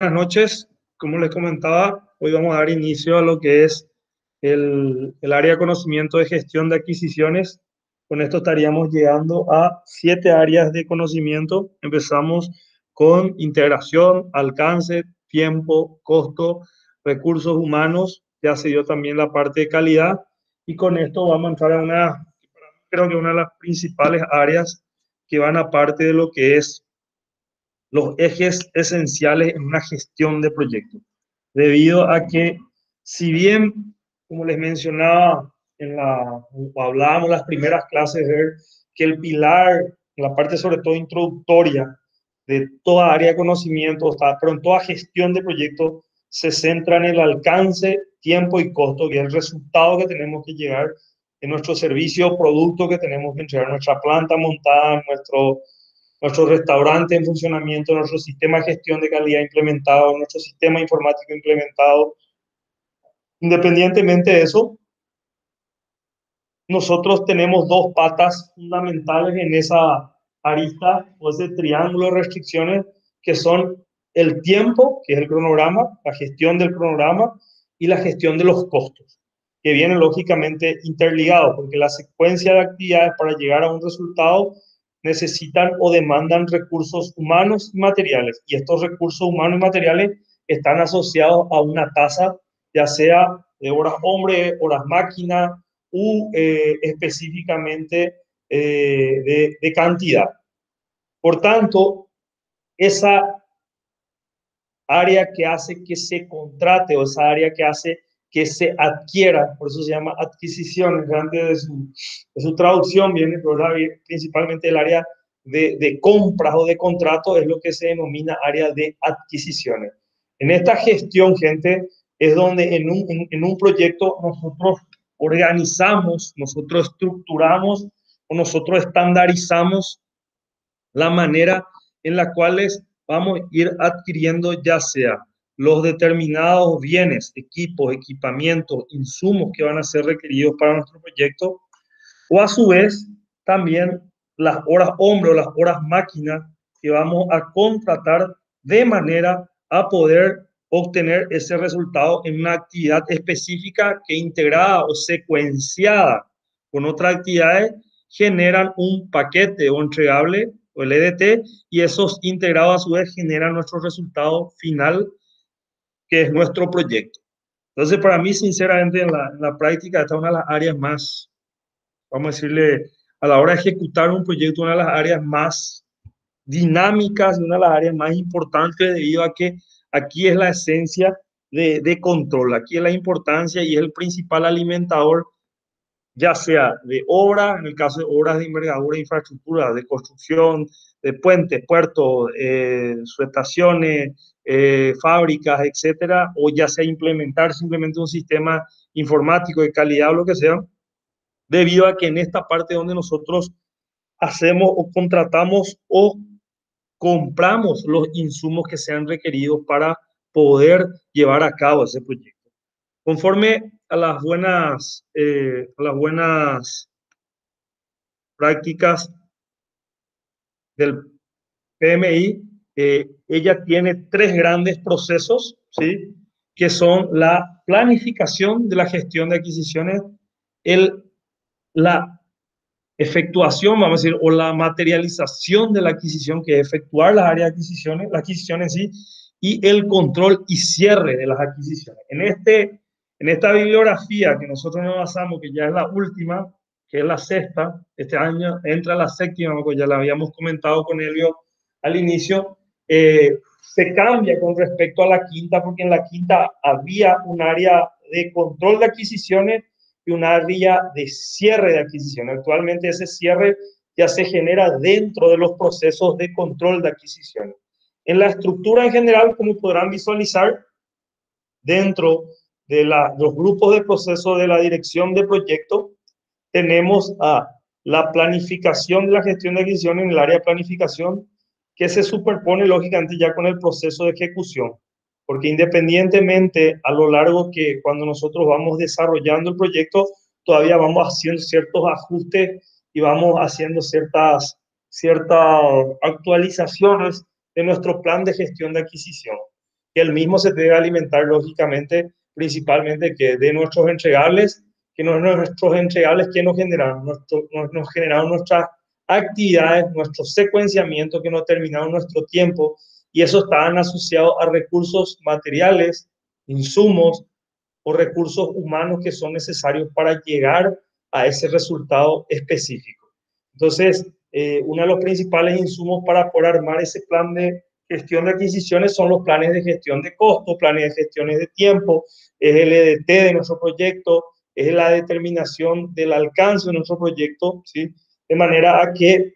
Buenas noches. Como les comentaba, hoy vamos a dar inicio a lo que es el área de conocimiento de gestión de adquisiciones. Con esto estaríamos llegando a 7 áreas de conocimiento. Empezamos con integración, alcance, tiempo, costo, recursos humanos. Ya se dio también la parte de calidad. Y con esto vamos a entrar a creo que una de las principales áreas que van aparte de lo que es los ejes esenciales en una gestión de proyectos, debido a que si bien, como les mencionaba, o hablábamos en las primeras clases, ver que el pilar, la parte sobre todo introductoria de toda área de conocimiento, pero en toda gestión de proyectos, se centra en el alcance, tiempo y costo, que es el resultado que tenemos que llegar en nuestro servicio o producto que tenemos que entregar, nuestra planta montada, nuestro restaurante en funcionamiento, nuestro sistema de gestión de calidad implementado, nuestro sistema informático implementado. Independientemente de eso, nosotros tenemos dos patas fundamentales en esa arista o ese triángulo de restricciones, que son el tiempo, que es el cronograma, la gestión del cronograma, y la gestión de los costos, que vienen lógicamente interligados, porque la secuencia de actividades para llegar a un resultado necesitan o demandan recursos humanos y materiales, y estos recursos humanos y materiales están asociados a una tasa, ya sea de horas hombre, horas máquina, específicamente de cantidad. Por tanto, esa área que hace que se contrate o esa área que hace que se adquiera, por eso se llama adquisiciones, antes de su traducción viene, ¿verdad? Principalmente el área de compras o de contratos, es lo que se denomina área de adquisiciones. En esta gestión, gente, es donde en un proyecto nosotros organizamos, nosotros estructuramos o nosotros estandarizamos la manera en la cual vamos a ir adquiriendo ya sea los determinados bienes, equipos, equipamientos, insumos que van a ser requeridos para nuestro proyecto, o a su vez también las horas hombre o las horas máquina que vamos a contratar de manera a poder obtener ese resultado en una actividad específica que integrada o secuenciada con otras actividades generan un paquete o entregable o el EDT, y esos integrados a su vez generan nuestro resultado final, que es nuestro proyecto. Entonces, para mí, sinceramente, en la práctica, esta es una de las áreas más, vamos a decirle, a la hora de ejecutar un proyecto, una de las áreas más dinámicas y una de las áreas más importantes, debido a que aquí es la esencia de control, aquí es la importancia y es el principal alimentador, ya sea de obra, en el caso de obras de envergadura de infraestructura, de construcción, de puentes, puertos, subestaciones, fábricas, etcétera, o ya sea implementar simplemente un sistema informático de calidad o lo que sea, debido a que en esta parte donde nosotros hacemos o contratamos o compramos los insumos que sean requeridos para poder llevar a cabo ese proyecto. Conforme a las buenas prácticas del PMI, ella tiene tres grandes procesos, ¿sí? Que son la planificación de la gestión de adquisiciones, la efectuación, vamos a decir, o la materialización de la adquisición, que es efectuar las áreas de adquisiciones, la adquisición en sí, y el control y cierre de las adquisiciones. En esta bibliografía que nosotros nos basamos, que ya es la última, que es la sexta, este año entra la séptima, porque ya la habíamos comentado con Elvio al inicio, se cambia con respecto a la quinta, porque en la quinta había un área de control de adquisiciones y un área de cierre de adquisición. Actualmente ese cierre ya se genera dentro de los procesos de control de adquisición. En la estructura en general, como podrán visualizar, dentro de los grupos de proceso de la dirección de proyecto, tenemos a la planificación de la gestión de adquisición en el área de planificación, que se superpone lógicamente ya con el proceso de ejecución, porque independientemente a lo largo que cuando nosotros vamos desarrollando el proyecto, todavía vamos haciendo ciertos ajustes y vamos haciendo ciertas actualizaciones de nuestro plan de gestión de adquisición, que el mismo se debe alimentar lógicamente, principalmente que de nuestros entregables, que no nuestros entregables que nos generaron, nos generaron nuestras actividades, nuestro secuenciamiento que nos terminaron nuestro tiempo, y eso estaban asociados a recursos materiales, insumos o recursos humanos que son necesarios para llegar a ese resultado específico. Entonces, uno de los principales insumos para poder armar ese plan de gestión de adquisiciones son los planes de gestión de costos, planes de gestiones de tiempo, es el EDT de nuestro proyecto, es la determinación del alcance de nuestro proyecto, ¿sí? De manera a que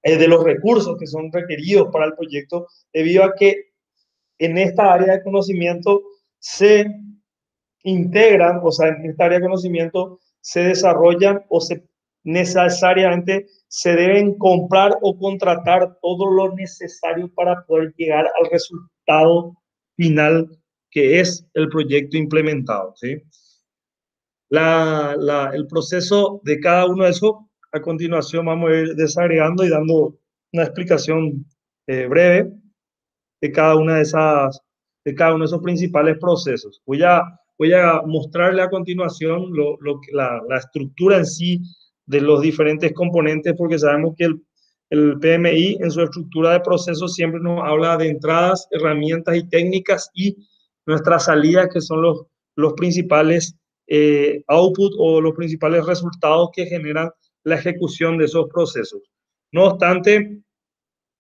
de los recursos que son requeridos para el proyecto, debido a que en esta área de conocimiento se integran, o sea, en esta área de conocimiento se desarrollan o se necesariamente se deben comprar o contratar todo lo necesario para poder llegar al resultado final que es el proyecto implementado, ¿sí? El proceso de cada uno de esos, a continuación vamos a ir desagregando y dando una explicación breve de cada una de esas, de cada uno de esos principales procesos. Voy a mostrarle a continuación la estructura en sí de los diferentes componentes, porque sabemos que el PMI en su estructura de procesos siempre nos habla de entradas, herramientas y técnicas y nuestras salidas, que son los principales output o los principales resultados que generan la ejecución de esos procesos. No obstante,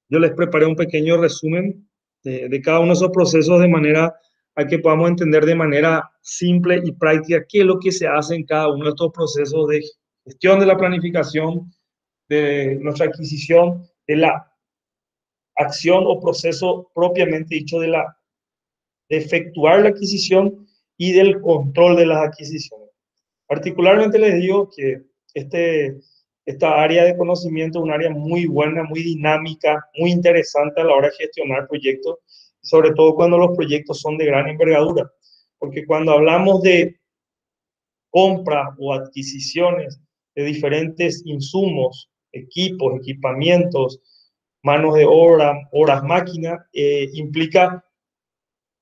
yo les preparé un pequeño resumen de cada uno de esos procesos de manera a que podamos entender de manera simple y práctica qué es lo que se hace en cada uno de estos procesos de gestión de la planificación, de nuestra adquisición, de la acción o proceso propiamente dicho de efectuar la adquisición y del control de las adquisiciones. Particularmente les digo que esta área de conocimiento es un área muy buena, muy dinámica, muy interesante a la hora de gestionar proyectos, sobre todo cuando los proyectos son de gran envergadura. Porque cuando hablamos de compras o adquisiciones de diferentes insumos, equipos, equipamientos, manos de obra, horas máquina, implica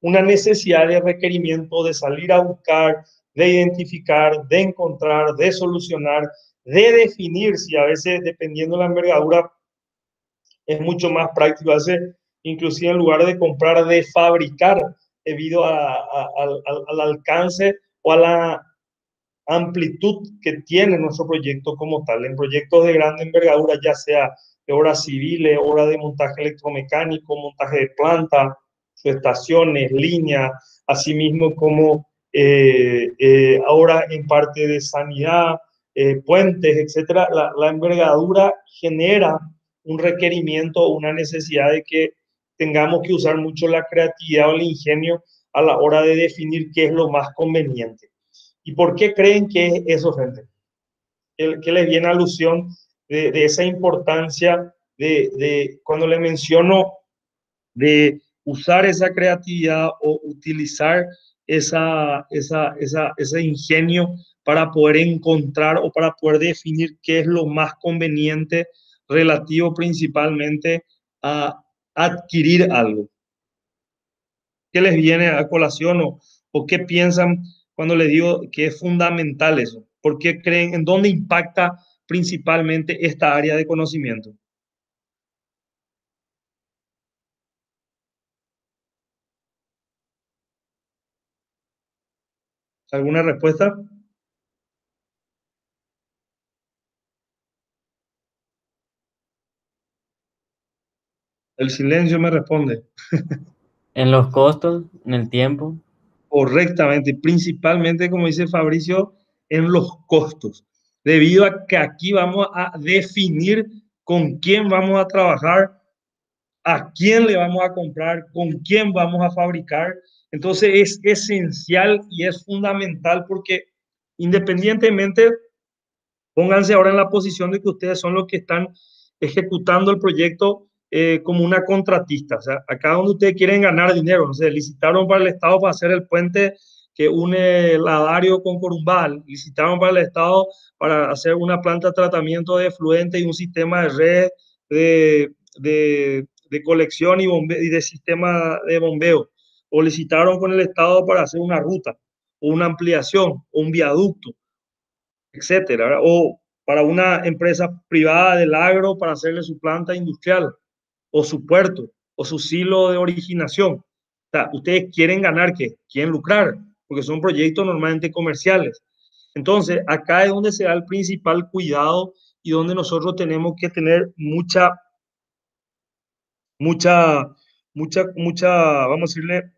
una necesidad de requerimiento de salir a buscar, de identificar, de encontrar, de solucionar, de definir, si a veces dependiendo de la envergadura es mucho más práctico hacer, inclusive en lugar de comprar, de fabricar, debido al alcance o a la amplitud que tiene nuestro proyecto como tal. En proyectos de gran envergadura, ya sea de obras civiles, obras de montaje electromecánico, montaje de planta, estaciones, líneas, asimismo como ahora en parte de sanidad, puentes, etcétera, la envergadura genera un requerimiento, una necesidad de que tengamos que usar mucho la creatividad o el ingenio a la hora de definir qué es lo más conveniente. ¿Y por qué creen que es eso, gente? ¿Qué les viene a alusión de esa importancia de cuando le menciono de usar esa creatividad o utilizar ese ingenio para poder encontrar o para poder definir qué es lo más conveniente relativo principalmente a adquirir algo? ¿Qué les viene a colación o qué piensan cuando les digo que es fundamental eso? ¿Por qué creen, en dónde impacta principalmente esta área de conocimiento? ¿Alguna respuesta? El silencio me responde. En los costos, en el tiempo. Correctamente, principalmente, como dice Fabricio, en los costos, debido a que aquí vamos a definir con quién vamos a trabajar, a quién le vamos a comprar, con quién vamos a fabricar. Entonces es esencial y es fundamental porque independientemente, pónganse ahora en la posición de que ustedes son los que están ejecutando el proyecto como una contratista. O sea, acá donde ustedes quieren ganar dinero, no sé, licitaron para el Estado para hacer el puente que une Ladario con Corumbal, licitaron para el Estado para hacer una planta de tratamiento de efluente y un sistema de red de colección y de sistema de bombeo. o licitaron con el Estado para hacer una ruta, o una ampliación, o un viaducto, etcétera, ¿verdad? O para una empresa privada del agro para hacerle su planta industrial, o su puerto, o su silo de originación. O sea, ustedes quieren ganar, ¿qué? Quieren lucrar, porque son proyectos normalmente comerciales. Entonces, acá es donde se da el principal cuidado y donde nosotros tenemos que tener mucha, vamos a decirle,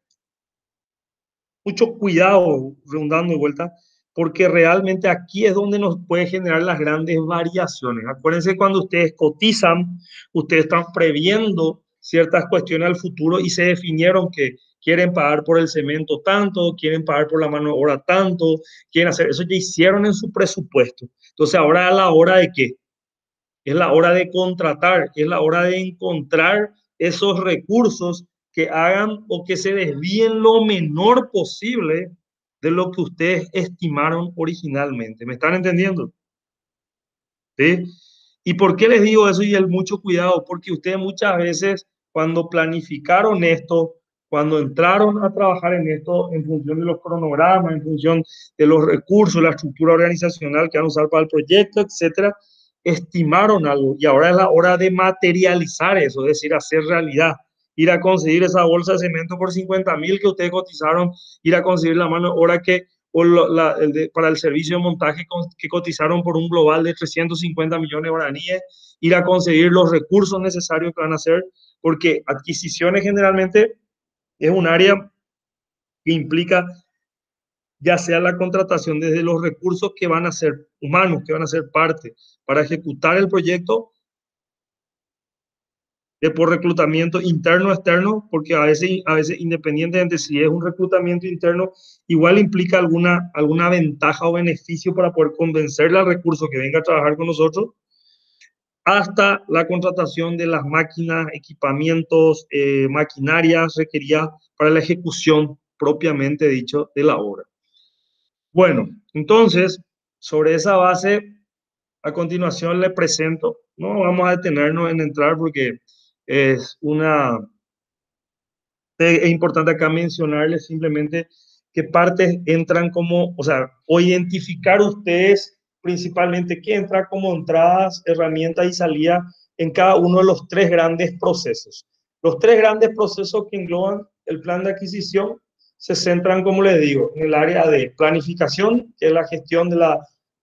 mucho cuidado, redundando de vuelta, porque realmente aquí es donde nos puede generar las grandes variaciones. Acuérdense, cuando ustedes cotizan, ustedes están previendo ciertas cuestiones al futuro y se definieron que quieren pagar por el cemento tanto, quieren pagar por la mano de obra tanto, quieren hacer eso, ya hicieron en su presupuesto. Entonces ahora es la hora de qué, es la hora de contratar, es la hora de encontrar esos recursos que hagan o que se desvíen lo menor posible de lo que ustedes estimaron originalmente. ¿Me están entendiendo? ¿Sí? ¿Y por qué les digo eso y el mucho cuidado? Porque ustedes muchas veces cuando planificaron esto, cuando entraron a trabajar en esto en función de los cronogramas, en función de los recursos, la estructura organizacional que van a usar para el proyecto, etcétera, estimaron algo y ahora es la hora de materializar eso, es decir, hacer realidad, ir a conseguir esa bolsa de cemento por 50.000 que ustedes cotizaron, ir a conseguir la mano de obra que o para el servicio de montaje que cotizaron por un global de 350 millones de guaraníes, ir a conseguir los recursos necesarios que van a hacer, porque adquisiciones generalmente es un área que implica ya sea la contratación desde los recursos que van a ser humanos, que van a ser parte para ejecutar el proyecto, de por reclutamiento interno o externo, porque a veces independientemente si es un reclutamiento interno, igual implica alguna ventaja o beneficio para poder convencerle al recurso que venga a trabajar con nosotros, hasta la contratación de las máquinas, equipamientos, maquinarias requeridas para la ejecución propiamente dicho de la obra. Bueno, entonces, sobre esa base, a continuación le presento, no vamos a detenernos en entrar porque es es importante acá mencionarles simplemente qué partes entran como, o sea, o identificar ustedes principalmente qué entra como entradas, herramientas y salidas en cada uno de los tres grandes procesos. Los tres grandes procesos que engloban el plan de adquisición se centran, como les digo, en el área de planificación, que es la gestión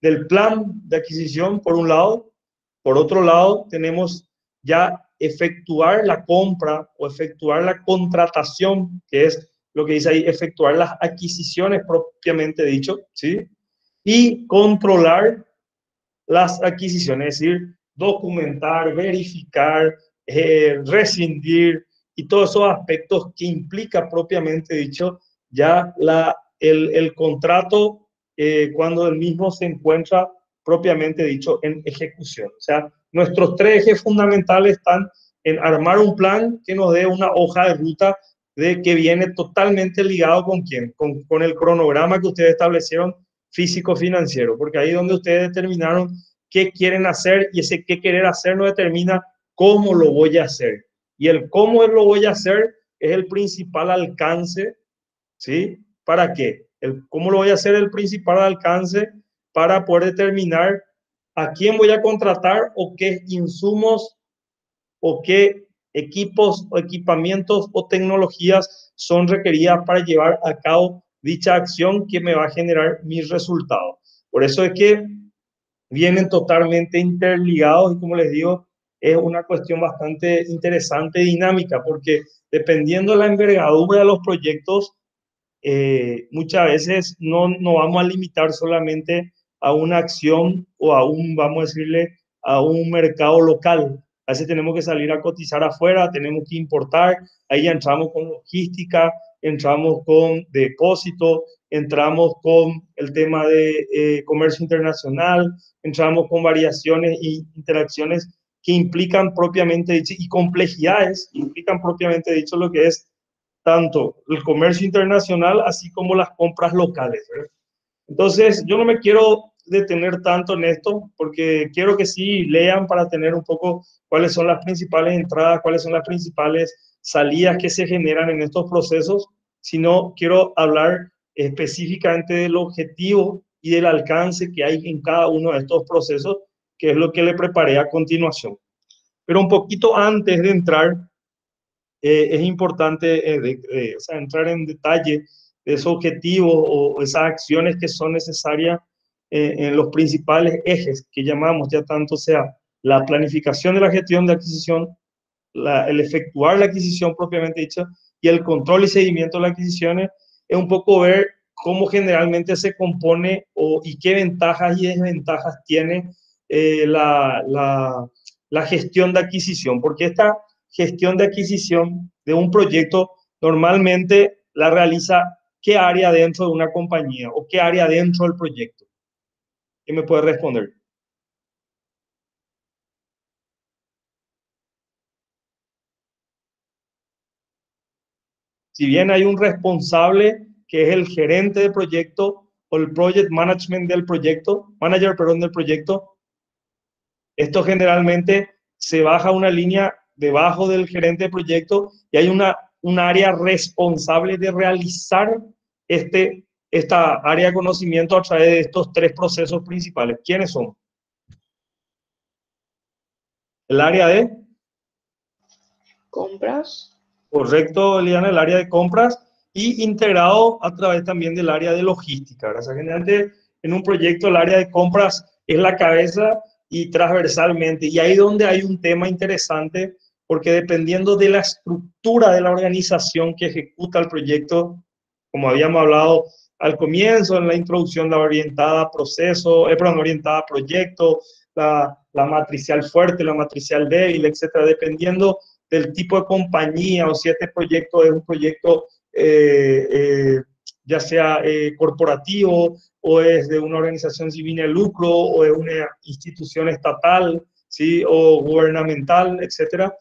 del plan de adquisición, por un lado. Por otro lado, tenemos ya efectuar la compra o efectuar la contratación, que es lo que dice ahí, efectuar las adquisiciones propiamente dicho, ¿sí? Y controlar las adquisiciones, es decir, documentar, verificar, rescindir y todos esos aspectos que implica propiamente dicho ya el contrato cuando el mismo se encuentra propiamente dicho en ejecución. O sea, nuestros tres ejes fundamentales están en armar un plan que nos dé una hoja de ruta de que viene totalmente ligado con quién, con el cronograma que ustedes establecieron físico-financiero, porque ahí es donde ustedes determinaron qué quieren hacer y ese qué querer hacer no determina cómo lo voy a hacer. Y el cómo lo voy a hacer es el principal alcance, ¿sí? ¿Para qué? El cómo lo voy a hacer es el principal alcance para poder determinar a quién voy a contratar o qué insumos o qué equipos o equipamientos o tecnologías son requeridas para llevar a cabo dicha acción que me va a generar mis resultados. Por eso es que vienen totalmente interligados y como les digo, es una cuestión bastante interesante y dinámica porque dependiendo de la envergadura de los proyectos, muchas veces no vamos a limitar solamente a una acción o a vamos a decirle, a un mercado local. A veces tenemos que salir a cotizar afuera, tenemos que importar, ahí ya entramos con logística, entramos con depósito, entramos con el tema de comercio internacional, entramos con variaciones e interacciones que implican propiamente dicho y complejidades, implican propiamente dicho lo que es tanto el comercio internacional así como las compras locales, ¿verdad? Entonces, yo no me quiero detener tanto en esto porque quiero que sí lean para tener un poco cuáles son las principales entradas, cuáles son las principales salidas que se generan en estos procesos sino quiero hablar específicamente del objetivo y del alcance que hay en cada uno de estos procesos, que es lo que le preparé a continuación. Pero un poquito antes de entrar, es importante o sea, entrar en detalle de esos objetivos o esas acciones que son necesarias en los principales ejes que llamamos, ya tanto sea la planificación de la gestión de adquisición, el efectuar la adquisición propiamente dicha y el control y seguimiento de las adquisiciones, es un poco ver cómo generalmente se compone y qué ventajas y desventajas tiene la gestión de adquisición, porque esta gestión de adquisición de un proyecto normalmente la realiza qué área dentro de una compañía o qué área dentro del proyecto. ¿Quién me puede responder? Si bien hay un responsable que es el gerente de proyecto o el project management del proyecto, manager, perdón, del proyecto, esto generalmente se baja una línea debajo del gerente de proyecto y hay un área responsable de realizar esta área de conocimiento a través de estos tres procesos principales. ¿Quiénes son? El área de compras. Correcto, Eliana, el área de compras y integrado a través también del área de logística. O sea, generalmente en un proyecto el área de compras es la cabeza y transversalmente. Y ahí donde hay un tema interesante, porque dependiendo de la estructura de la organización que ejecuta el proyecto, como habíamos hablado al comienzo, en la introducción, la orientada a proceso, perdón, orientada a proyecto, la matricial fuerte, la matricial débil, etcétera, dependiendo del tipo de compañía o si este proyecto es un proyecto ya sea corporativo o es de una organización sin fines de lucro o es una institución estatal, ¿sí? O gubernamental, etcétera.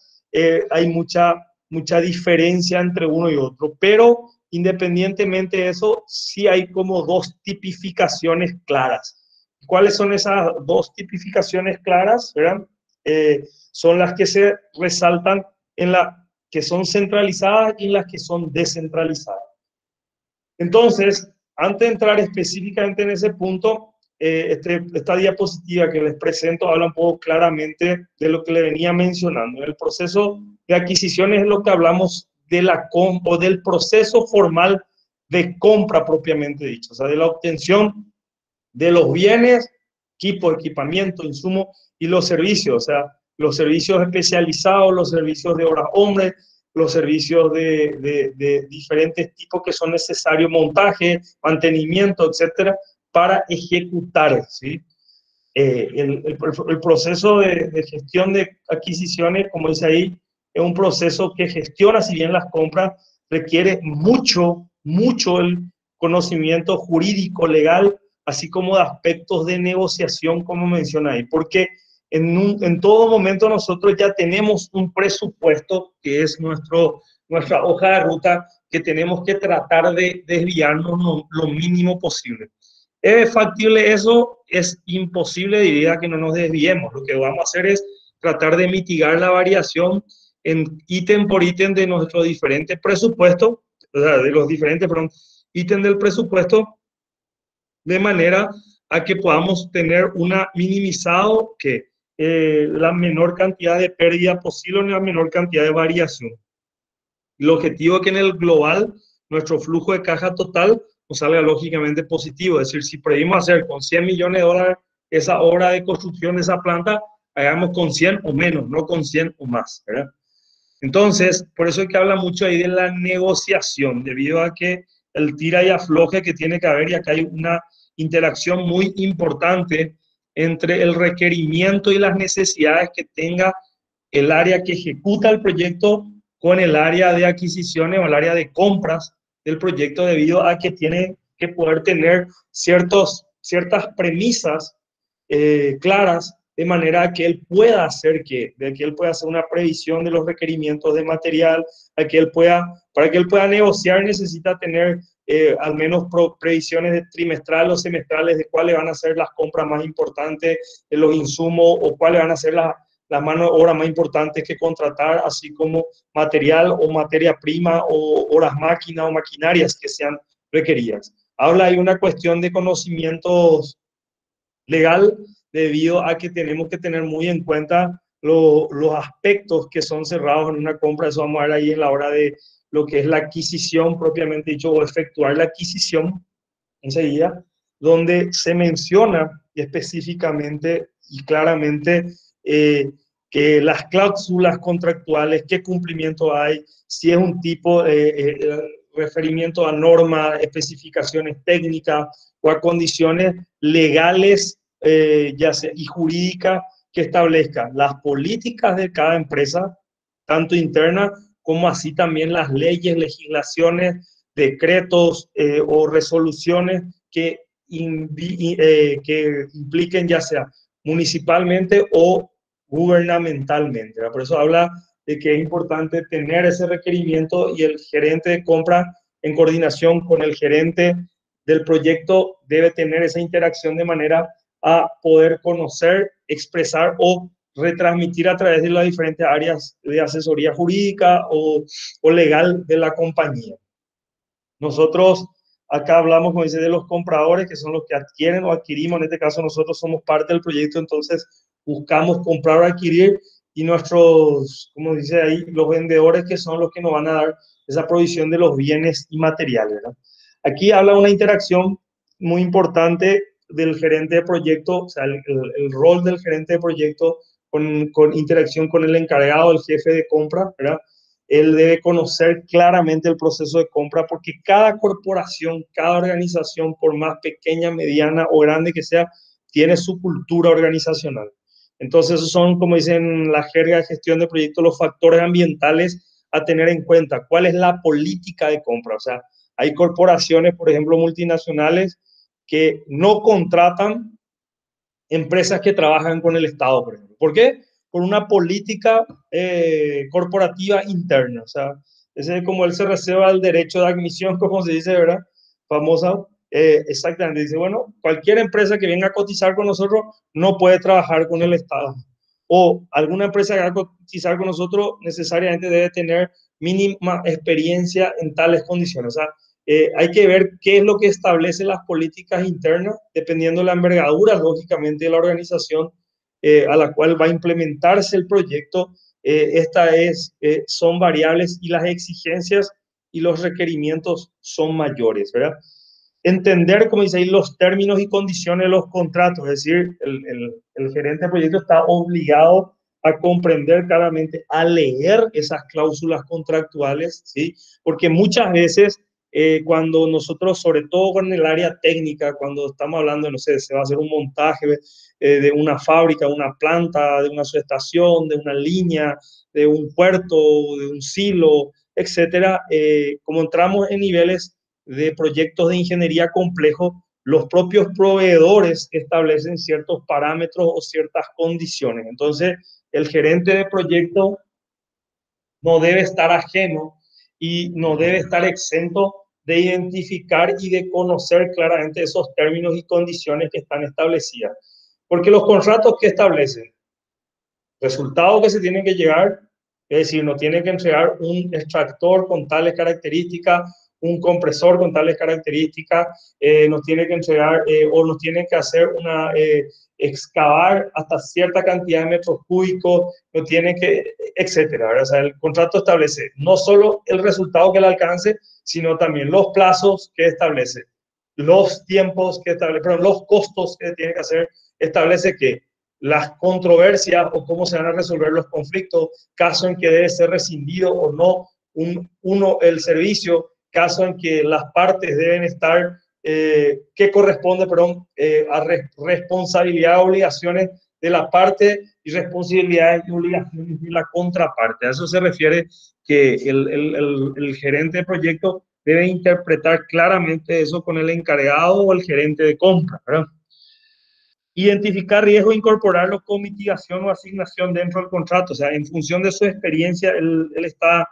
Hay mucha diferencia entre uno y otro, pero independientemente de eso, sí hay como dos tipificaciones claras. ¿Cuáles son esas dos tipificaciones claras? ¿Verdad? Son las que se resaltan en la que son centralizadas y en las que son descentralizadas. Entonces, antes de entrar específicamente en ese punto, esta diapositiva que les presento habla un poco claramente de lo que le venía mencionando. El proceso de adquisición es lo que hablamos de la compra o del proceso formal de compra propiamente dicho, o sea, de la obtención de los bienes, equipo, equipamiento, insumo y los servicios, o sea, los servicios especializados, los servicios de horas hombre, los servicios de diferentes tipos que son necesarios, montaje, mantenimiento, etcétera, para ejecutar, ¿sí? El proceso de gestión de adquisiciones, como dice ahí, es un proceso que gestiona, si bien las compras, requiere mucho el conocimiento jurídico, legal, así como de aspectos de negociación, como menciona ahí, porque en todo momento nosotros ya tenemos un presupuesto que es nuestra hoja de ruta que tenemos que tratar de desviarnos lo mínimo posible. ¿Es factible eso? Es imposible, diría que no nos desviemos. Lo que vamos a hacer es tratar de mitigar la variación en ítem por ítem de nuestros diferentes presupuestos, o sea, de los diferentes ítems del presupuesto, de manera a que podamos tener una minimizado que la menor cantidad de pérdida posible y la menor cantidad de variación. El objetivo es que en el global nuestro flujo de caja total nos salga lógicamente positivo. Es decir, si previmos hacer con 100 millones de dólares esa obra de construcción de esa planta, hagamos con 100 o menos, no con 100 o más, ¿verdad? Entonces, por eso es que habla mucho ahí de la negociación, debido a que el tira y afloje que tiene que haber, y acá hay una interacción muy importante entre el requerimiento y las necesidades que tenga el área que ejecuta el proyecto con el área de adquisiciones o el área de compras del proyecto, debido a que tiene que poder tener ciertas premisas claras, de manera que él pueda hacer una previsión de los requerimientos de material, para que él pueda negociar necesita tener al menos previsiones trimestrales o semestrales de cuáles van a ser las compras más importantes, de los insumos o cuáles van a ser las manos de obra más importantes que contratar, así como material o materia prima o horas máquina o maquinarias que sean requeridas. Habla hay una cuestión de conocimientos legal debido a que tenemos que tener muy en cuenta los aspectos que son cerrados en una compra. Eso vamos a ver ahí en la hora de lo que es la adquisición propiamente dicho o efectuar la adquisición enseguida, donde se menciona específicamente y claramente que las cláusulas contractuales, qué cumplimiento hay, si es un tipo de referimiento a normas, especificaciones técnicas o a condiciones legales ya sea, y jurídicas que establezcan las políticas de cada empresa, tanto interna como así también las leyes, legislaciones, decretos o resoluciones que impliquen ya sea municipalmente o gubernamentalmente, ¿verdad? Por eso habla de que es importante tener ese requerimiento y el gerente de compra en coordinación con el gerente del proyecto debe tener esa interacción de manera a poder conocer, expresar o retransmitir a través de las diferentes áreas de asesoría jurídica o legal de la compañía. Nosotros acá hablamos, como dice, de los compradores, que son los que adquieren o adquirimos. En este caso, nosotros somos parte del proyecto, entonces buscamos comprar o adquirir. Y nuestros, como dice ahí, los vendedores, que son los que nos van a dar esa provisión de los bienes y materiales, ¿no? Aquí habla una interacción muy importante del gerente de proyecto, o sea, el rol del gerente de proyecto con interacción con el encargado, el jefe de compra, ¿verdad? Él debe conocer claramente el proceso de compra porque cada corporación, cada organización, por más pequeña, mediana o grande que sea, tiene su cultura organizacional. Entonces, esos son, como dicen la jerga de gestión de proyectos, los factores ambientales a tener en cuenta. ¿Cuál es la política de compra? O sea, hay corporaciones, por ejemplo, multinacionales, que no contratan empresas que trabajan con el Estado, por ejemplo. ¿Por qué? Por una política corporativa interna. O sea, ese es como él se reserva el derecho de admisión, como se dice, ¿verdad? Famosa. Exactamente. Dice, bueno, cualquier empresa que venga a cotizar con nosotros no puede trabajar con el Estado. O alguna empresa que venga a cotizar con nosotros necesariamente debe tener mínima experiencia en tales condiciones. O sea, hay que ver qué es lo que establece las políticas internas, dependiendo de la envergadura, lógicamente, de la organización a la cual va a implementarse el proyecto. Son variables y las exigencias y los requerimientos son mayores, ¿verdad? Entender, como dice ahí, los términos y condiciones de los contratos, es decir, el gerente de proyecto está obligado a comprender claramente, a leer esas cláusulas contractuales, ¿sí? Porque muchas veces cuando nosotros, sobre todo con el área técnica, cuando estamos hablando, no sé, se va a hacer un montaje de una fábrica, de una planta, de una subestación, de una línea, de un puerto, de un silo, etcétera, como entramos en niveles de proyectos de ingeniería complejos, los propios proveedores establecen ciertos parámetros o ciertas condiciones. Entonces, el gerente de proyecto no debe estar ajeno y no debe estar exento de identificar y de conocer claramente esos términos y condiciones que están establecidas. Porque los contratos que establecen, resultados que se tienen que llegar, es decir, nos tiene que entregar un extractor con tales características, un compresor con tales características, nos tiene que entregar o nos tiene que hacer excavar hasta cierta cantidad de metros cúbicos, no tiene que, etcétera, ¿verdad? O sea, el contrato establece no solo el resultado que le alcance, sino también los plazos que establece, los tiempos que establece, perdón, los costos que tiene que hacer, establece que las controversias o cómo se van a resolver los conflictos, caso en que debe ser rescindido o no el servicio, caso en que las partes deben estar, que corresponde, perdón, a responsabilidad, obligaciones de la parte y responsabilidades y obligaciones de la contraparte. A eso se refiere que el gerente de proyecto debe interpretar claramente eso con el encargado o el gerente de compra, ¿verdad? Identificar riesgo e incorporarlo con mitigación o asignación dentro del contrato. O sea, en función de su experiencia, él está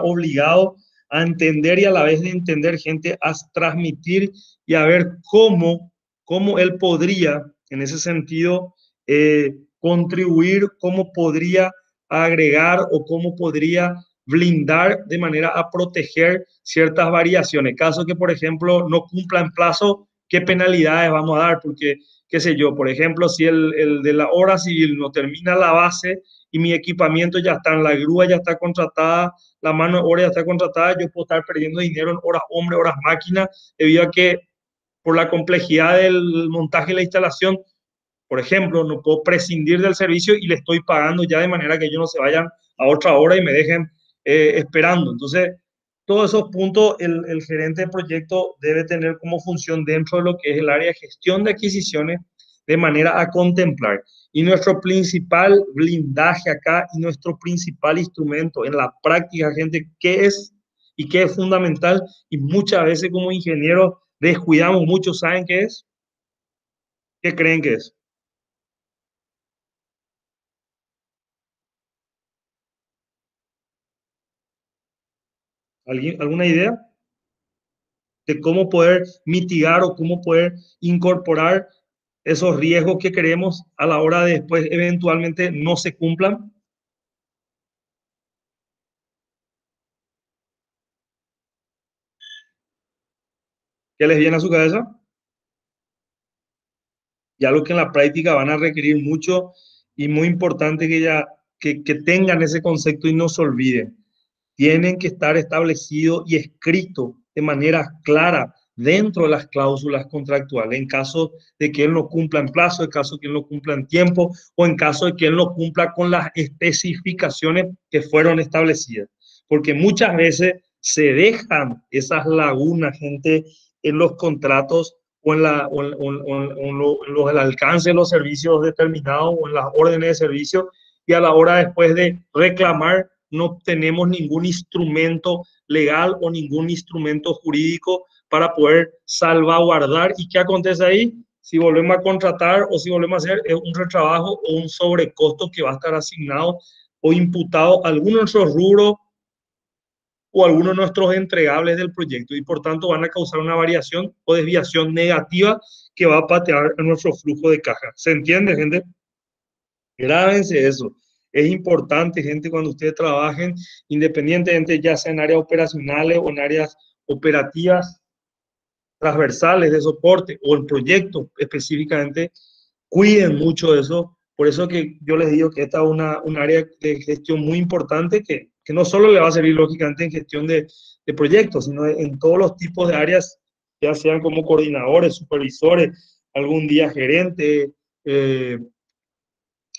obligado a entender y a la vez de entender gente, a transmitir y a ver cómo él podría, en ese sentido, contribuir, cómo podría agregar o cómo podría blindar de manera a proteger ciertas variaciones. Caso que, por ejemplo, no cumplan plazo, ¿qué penalidades vamos a dar? Porque, qué sé yo, por ejemplo, si el de la obra civil no termina la base y mi equipamiento ya está, la grúa ya está contratada, la mano de obra ya está contratada, yo puedo estar perdiendo dinero en horas hombre, horas máquina, debido a que por la complejidad del montaje y la instalación, por ejemplo, no puedo prescindir del servicio y le estoy pagando ya de manera que ellos no se vayan a otra hora y me dejen esperando. Entonces, todos esos puntos el gerente de proyecto debe tener como función dentro de lo que es el área de gestión de adquisiciones de manera a contemplar. Y nuestro principal blindaje acá y nuestro principal instrumento en la práctica, gente, ¿qué es y qué es fundamental? Y muchas veces como ingenieros descuidamos mucho, ¿saben qué es? ¿Qué creen que es? ¿Alguien, alguna idea de cómo poder mitigar o cómo poder incorporar esos riesgos que queremos a la hora de después eventualmente no se cumplan? ¿Qué les viene a su cabeza? Ya lo que en la práctica van a requerir mucho y muy importante que ya que tengan ese concepto y no se olviden. Tienen que estar establecidos y escritos de manera clara dentro de las cláusulas contractuales, en caso de que él no cumpla en plazo, en caso de que él no cumpla en tiempo o en caso de que él no cumpla con las especificaciones que fueron establecidas. Porque muchas veces se dejan esas lagunas, gente, en los contratos o en el alcance de los servicios determinados o en las órdenes de servicio y a la hora después de reclamar no tenemos ningún instrumento legal o ningún instrumento jurídico para poder salvaguardar. ¿Y qué acontece ahí? Si volvemos a contratar o si volvemos a hacer un retrabajo o un sobrecosto que va a estar asignado o imputado a alguno de nuestros rubros o alguno de nuestros entregables del proyecto y por tanto van a causar una variación o desviación negativa que va a patear en nuestro flujo de caja. ¿Se entiende, gente? Grábense eso. Es importante, gente, cuando ustedes trabajen, independientemente ya sea en áreas operacionales o en áreas operativas transversales de soporte o el proyecto específicamente, cuiden mucho de eso. Por eso que yo les digo que esta es un área de gestión muy importante que no solo le va a servir lógicamente en gestión de proyectos, sino en todos los tipos de áreas, ya sean como coordinadores, supervisores, algún día gerentes,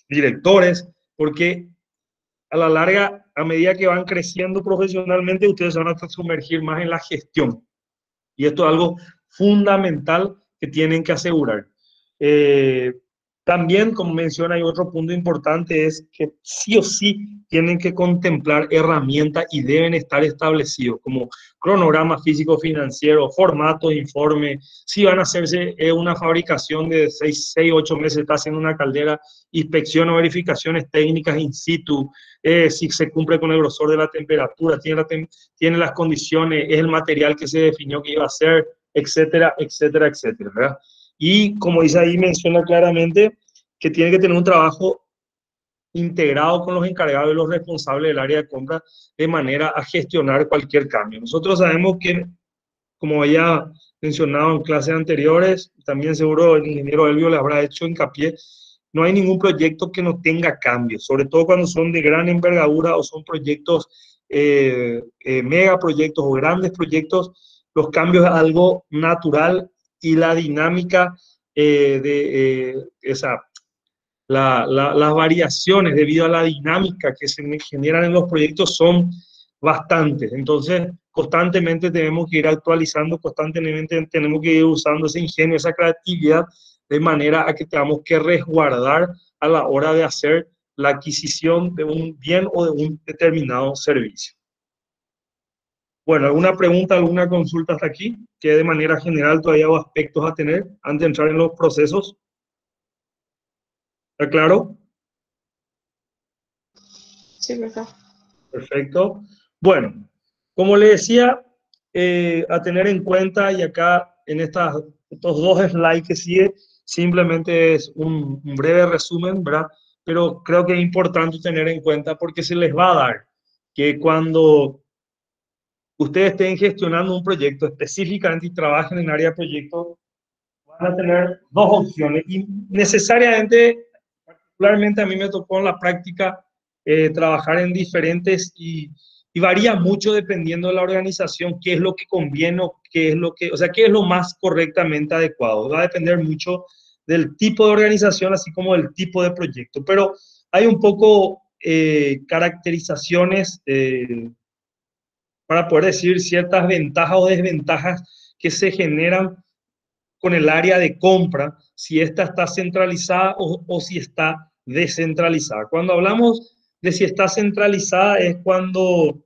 directores, porque a la larga, a medida que van creciendo profesionalmente, ustedes se van a sumergir más en la gestión. Y esto es algo fundamental que tienen que asegurar. Eh, También, como menciona, hay otro punto importante, es que sí o sí tienen que contemplar herramientas y deben estar establecidos, como cronograma físico financiero, formatos, informes. Si van a hacerse una fabricación de 8 meses, está haciendo una caldera, inspección o verificaciones técnicas in situ, si se cumple con el grosor de la temperatura, tiene las condiciones, es el material que se definió que iba a ser, etcétera, etcétera, etcétera, ¿verdad? Y como dice ahí, menciona claramente que tiene que tener un trabajo integrado con los encargados y los responsables del área de compra de manera a gestionar cualquier cambio. Nosotros sabemos que, como había mencionado en clases anteriores, también seguro el ingeniero Elvio le habrá hecho hincapié, no hay ningún proyecto que no tenga cambios, sobre todo cuando son de gran envergadura o son proyectos, megaproyectos o grandes proyectos, los cambios es algo natural y la dinámica esa, las variaciones debido a la dinámica que se generan en los proyectos son bastantes. Entonces, constantemente tenemos que ir actualizando, constantemente tenemos que ir usando ese ingenio, esa creatividad, de manera a que tengamos que resguardar a la hora de hacer la adquisición de un bien o de un determinado servicio. Bueno, ¿alguna pregunta, alguna consulta hasta aquí? Que de manera general todavía hay aspectos a tener antes de entrar en los procesos. ¿Está claro? Sí, verdad. Perfecto. Bueno, como le decía, a tener en cuenta, y acá en estos dos slides que sigue, simplemente es un breve resumen, ¿verdad? pero creo que es importante tener en cuenta porque se les va a dar que cuando ustedes estén gestionando un proyecto específicamente y trabajen en área de proyecto, van a tener dos opciones y necesariamente, particularmente a mí me tocó en la práctica trabajar en diferentes y varía mucho dependiendo de la organización, qué es lo que conviene o qué es lo que, o sea, qué es lo más correctamente adecuado. Va a depender mucho del tipo de organización, así como del tipo de proyecto, pero hay un poco caracterizaciones para poder decir ciertas ventajas o desventajas que se generan con el área de compra, si esta está centralizada o si está descentralizada. Cuando hablamos de si está centralizada es cuando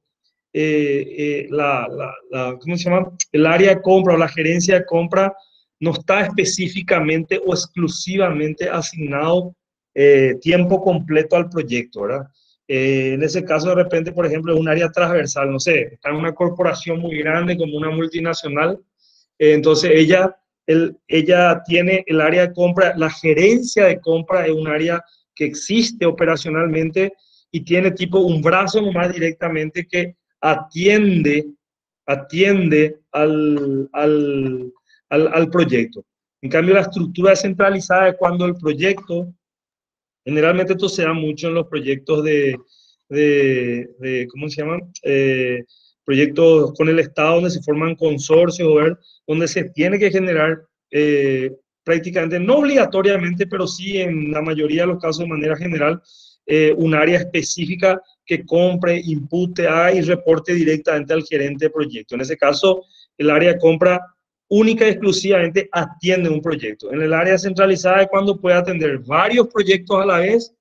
¿cómo se llama? El área de compra o la gerencia de compra no está específicamente o exclusivamente asignado tiempo completo al proyecto, ¿verdad? En ese caso, de repente, por ejemplo, es un área transversal, no sé, está en una corporación muy grande como una multinacional, entonces ella tiene el área de compra, la gerencia de compra es un área que existe operacionalmente y tiene tipo un brazo nomás directamente que atiende al proyecto. En cambio, la estructura descentralizada es cuando el proyecto, generalmente esto se da mucho en los proyectos ¿cómo se llaman? Proyectos con el Estado donde se forman consorcios, ¿ver? Donde se tiene que generar prácticamente, no obligatoriamente, pero sí en la mayoría de los casos de manera general, un área específica que compre, impute, haga y reporte directamente al gerente de proyecto. En ese caso, el área de compra única y exclusivamente atiende un proyecto. En el área centralizada es cuando puede atender varios proyectos a la vez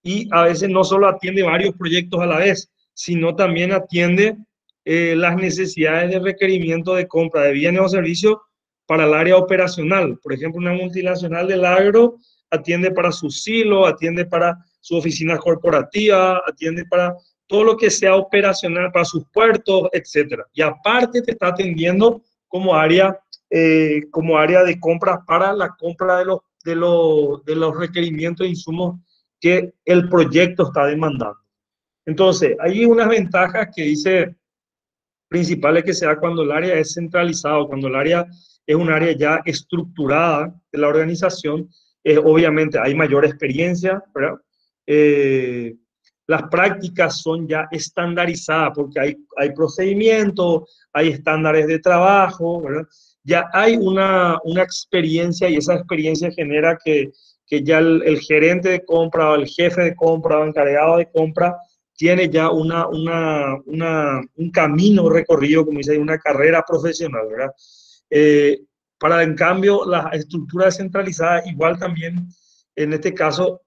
y a veces no solo atiende varios proyectos a la vez, sino también atiende las necesidades de requerimiento de compra de bienes o servicios para el área operacional. Por ejemplo, una multinacional del agro atiende para su silo, atiende para su oficina corporativa, atiende para todo lo que sea operacional, para sus puertos, etcétera. Y aparte te está atendiendo como área de compras para la compra de los requerimientos de insumos que el proyecto está demandando. Entonces, hay unas ventajas que dice principales que se da cuando el área es centralizado, cuando el área es un área ya estructurada de la organización, obviamente hay mayor experiencia, ¿verdad? Las prácticas son ya estandarizadas porque hay procedimientos, hay estándares de trabajo, ¿verdad? Ya hay una experiencia y esa experiencia genera que ya el gerente de compra o el jefe de compra o encargado de compra tiene ya un camino recorrido, como dice, una carrera profesional, ¿verdad? Eh, en cambio, la estructura descentralizada, igual también, en este caso,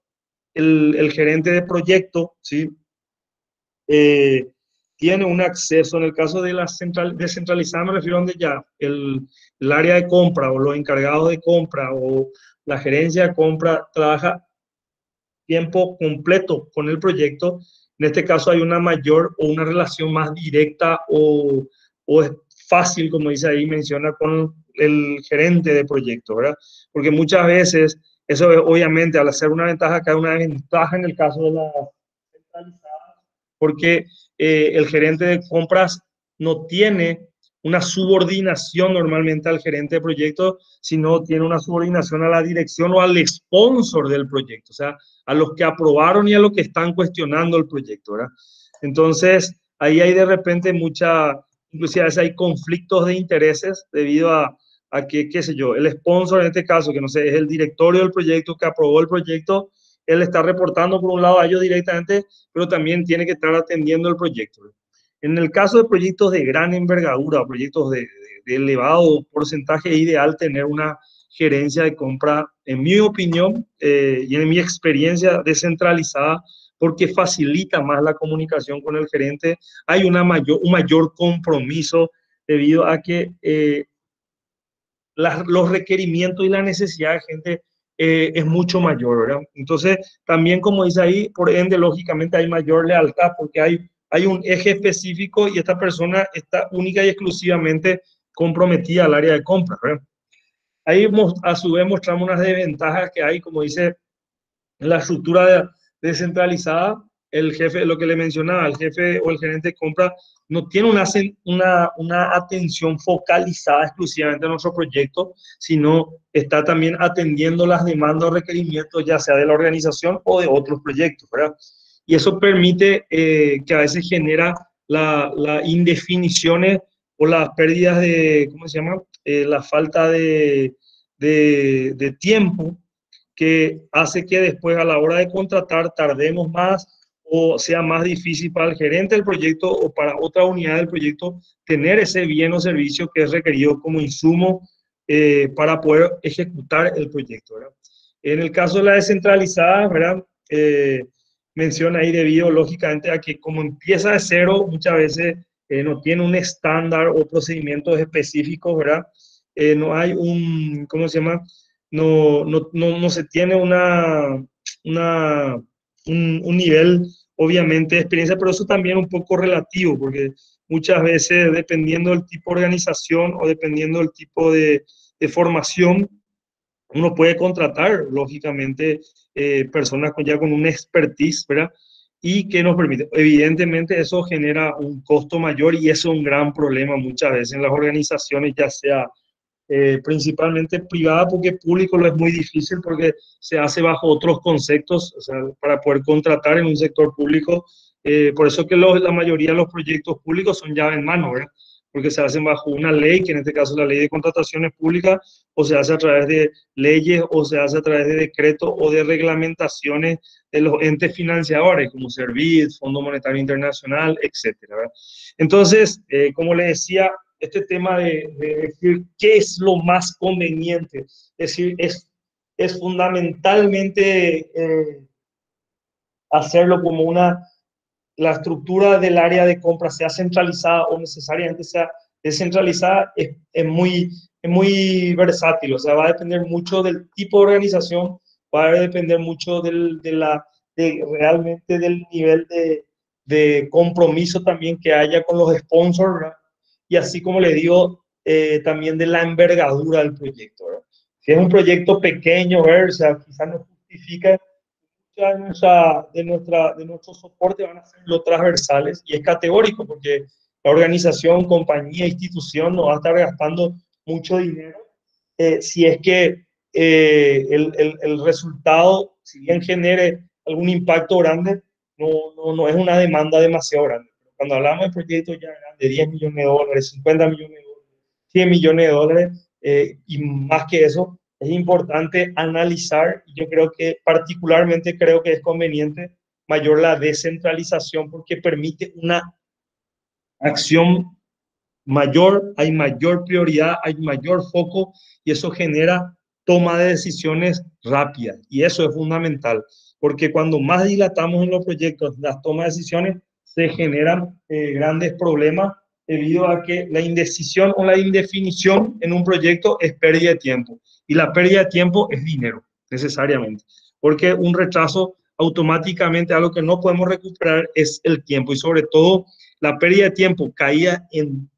el gerente de proyecto, ¿sí? Eh, tiene un acceso, en el caso de la descentralizada me refiero a donde ya el área de compra o los encargados de compra o la gerencia de compra trabaja tiempo completo con el proyecto. En este caso hay una mayor o una relación más directa o es fácil, como dice ahí, menciona con el gerente de proyecto, ¿verdad? Porque muchas veces, eso obviamente al hacer una ventaja, cae una ventaja en el caso de la centralizada, porque el gerente de compras no tiene una subordinación normalmente al gerente de proyecto, sino tiene una subordinación a la dirección o al sponsor del proyecto, o sea, a los que aprobaron y a los que están cuestionando el proyecto, ¿verdad? Entonces, ahí hay de repente inclusive a veces hay conflictos de intereses debido a que, qué sé yo, el sponsor en este caso, que no sé, es el directorio del proyecto que aprobó el proyecto, él está reportando por un lado a ellos directamente, pero también tiene que estar atendiendo el proyecto. En el caso de proyectos de gran envergadura, proyectos de elevado porcentaje, es ideal tener una gerencia de compra, en mi opinión y en mi experiencia, descentralizada, porque facilita más la comunicación con el gerente. Hay un mayor compromiso debido a que los requerimientos y la necesidad de gente es mucho mayor, ¿verdad? Entonces, también como dice ahí, por ende, lógicamente hay mayor lealtad porque hay un eje específico y esta persona está única y exclusivamente comprometida al área de compra, ¿verdad? Ahí a su vez mostramos unas desventajas que hay, como dice, en la estructura descentralizada, el jefe, lo que le mencionaba, el jefe o el gerente de compra no tiene una atención focalizada exclusivamente a nuestro proyecto, sino está también atendiendo las demandas o requerimientos, ya sea de la organización o de otros proyectos, ¿verdad? Y eso permite que a veces genera la indefiniciones o las pérdidas de, ¿cómo se llama? La falta de tiempo que hace que después a la hora de contratar tardemos más o sea más difícil para el gerente del proyecto o para otra unidad del proyecto tener ese bien o servicio que es requerido como insumo para poder ejecutar el proyecto, ¿verdad? En el caso de la descentralizada, ¿verdad? Menciona ahí debido lógicamente a que como empieza de cero, muchas veces no tiene un estándar o procedimientos específicos, ¿verdad? No hay un, ¿cómo se llama? No se tiene una, un nivel, obviamente, de experiencia, pero eso también es un poco relativo, porque muchas veces, dependiendo del tipo de organización o dependiendo del tipo de formación, uno puede contratar, lógicamente, personas ya con una expertise, ¿verdad? Y que nos permite, evidentemente, eso genera un costo mayor y eso es un gran problema muchas veces en las organizaciones, ya sea principalmente privada, porque público lo es muy difícil porque se hace bajo otros conceptos, o sea, para poder contratar en un sector público. Por eso que la mayoría de los proyectos públicos son llave en mano, ¿verdad? Porque se hacen bajo una ley, que en este caso es la ley de contrataciones públicas, o se hace a través de leyes, o se hace a través de decretos o de reglamentaciones de los entes financiadores, como Servit, Fondo Monetario Internacional, etcétera, ¿verdad? Entonces, como le decía, este tema de decir qué es lo más conveniente, es decir, es fundamentalmente hacerlo como la estructura del área de compra sea centralizada o necesariamente sea descentralizada, es muy versátil, o sea, va a depender mucho del tipo de organización, va a depender mucho realmente del nivel de compromiso también que haya con los sponsors, ¿verdad? Y así como le digo, también de la envergadura del proyecto, ¿verdad? Si es un proyecto pequeño, ¿verdad? O sea, quizás no justifica de nuestro soporte van a ser los transversales y es categórico porque la organización, compañía, institución no va a estar gastando mucho dinero si es que el resultado, si bien genere algún impacto grande, no es una demanda demasiado grande. Cuando hablamos de proyectos ya grandes, 10 millones de dólares, 50 millones de dólares, 100 millones de dólares y más que eso, es importante analizar. Yo creo que particularmente creo que es conveniente mayor la descentralización porque permite una acción mayor, hay mayor prioridad, hay mayor foco y eso genera toma de decisiones rápidas. Y eso es fundamental, porque cuando más dilatamos en los proyectos, las tomas de decisiones, se generan grandes problemas debido a que la indecisión o la indefinición en un proyecto es pérdida de tiempo. Y la pérdida de tiempo es dinero, necesariamente. Porque un retraso automáticamente, algo que no podemos recuperar es el tiempo y sobre todo la pérdida de tiempo caída en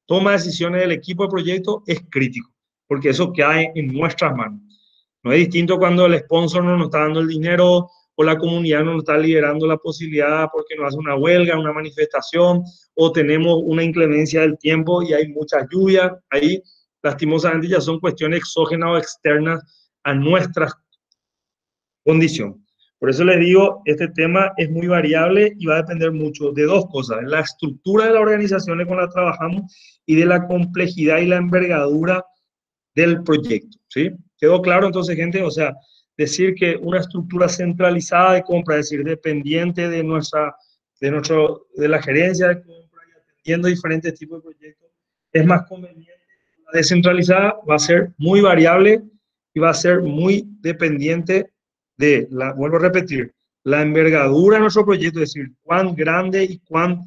toma de decisiones del equipo de proyecto es crítico, porque eso cae en nuestras manos. No es distinto cuando el sponsor no nos está dando el dinero o la comunidad no nos está liberando la posibilidad porque nos hace una huelga, una manifestación o tenemos una inclemencia del tiempo y hay mucha lluvia. Ahí, lastimosamente, ya son cuestiones exógenas o externas a nuestras condiciones. Por eso les digo, este tema es muy variable y va a depender mucho de dos cosas, la estructura de la organización con la que trabajamos y de la complejidad y la envergadura del proyecto, ¿sí? ¿Quedó claro entonces, gente? O sea, decir que una estructura centralizada de compra, es decir, dependiente de la gerencia de compra y atendiendo diferentes tipos de proyectos, es más conveniente. La descentralizada va a ser muy variable y va a ser muy dependiente vuelvo a repetir, la envergadura de nuestro proyecto, es decir, cuán grande y cuán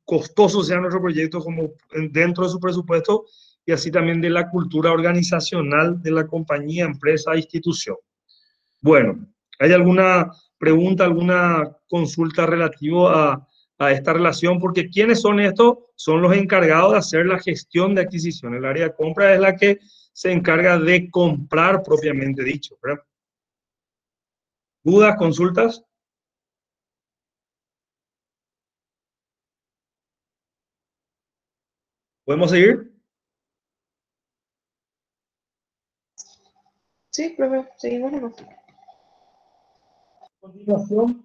costoso sea nuestro proyecto como dentro de su presupuesto y así también de la cultura organizacional de la compañía, empresa, institución. Bueno, ¿hay alguna pregunta, alguna consulta relativo a esta relación? Porque ¿quiénes son estos? Son los encargados de hacer la gestión de adquisición. El área de compra es la que se encarga de comprar propiamente dicho, ¿verdad? ¿Dudas, consultas? ¿Podemos seguir? Sí, profe, seguimos nomás. A continuación,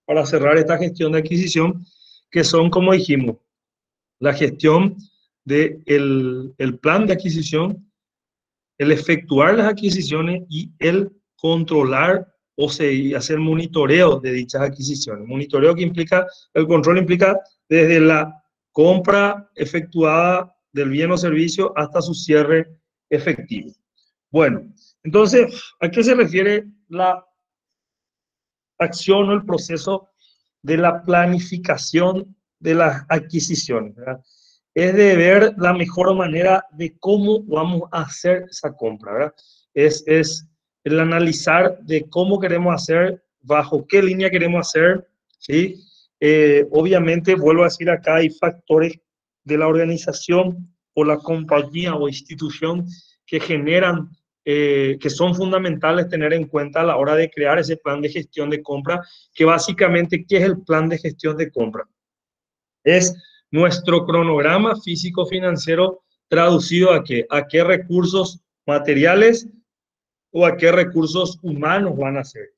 para cerrar esta gestión de adquisición, que son, como dijimos, la gestión del el plan de adquisición, el efectuar las adquisiciones y el controlar o hacer monitoreo de dichas adquisiciones. Monitoreo que implica, el control implica desde la compra efectuada del bien o servicio hasta su cierre efectivo. Bueno, entonces, ¿a qué se refiere la acción o el proceso de la planificación de las adquisiciones? ¿Verdad? Es de ver la mejor manera de cómo vamos a hacer esa compra, ¿verdad? Es el analizar de cómo queremos hacer, bajo qué línea queremos hacer, ¿sí? Obviamente, vuelvo a decir acá, hay factores de la organización o la compañía o institución que generan, que son fundamentales tener en cuenta a la hora de crear ese plan de gestión de compra, que básicamente, ¿qué es el plan de gestión de compra? Es nuestro cronograma físico-financiero traducido a qué recursos materiales o a qué recursos humanos van a ser.